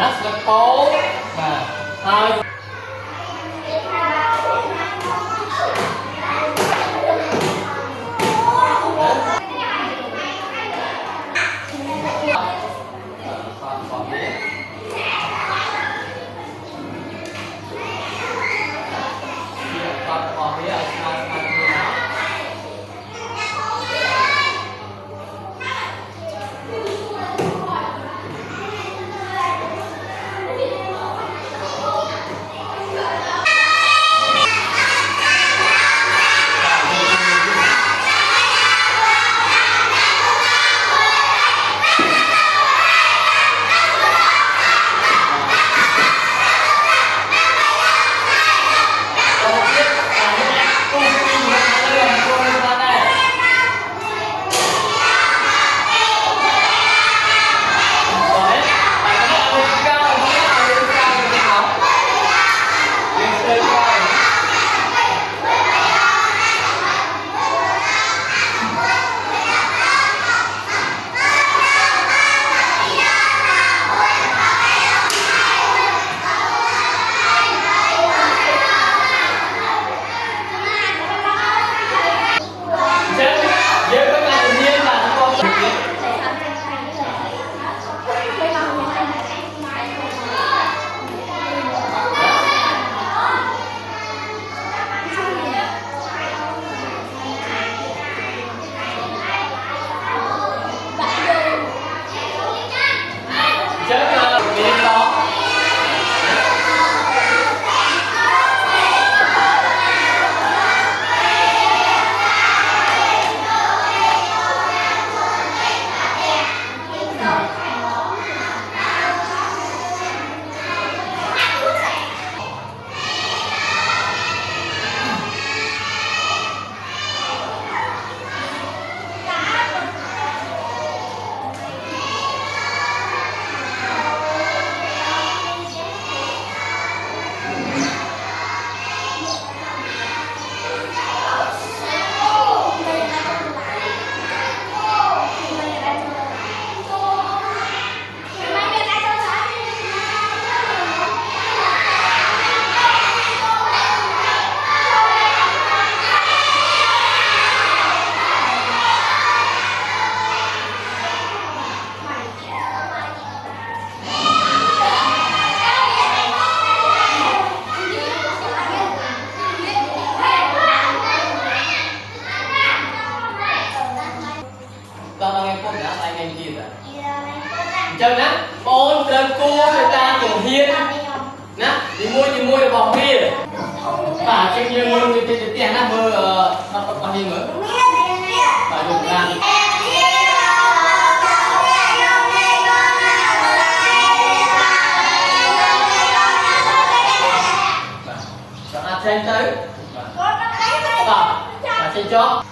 Nó sẽ cố thôi. Chân á, ôn đơn cô người ta cũng hiên nè, đi mua được bóng bia và trên như mua cái tiền là mơ bao nhiêu nữa phải dùng ra chọn ăn trên tới và trên chó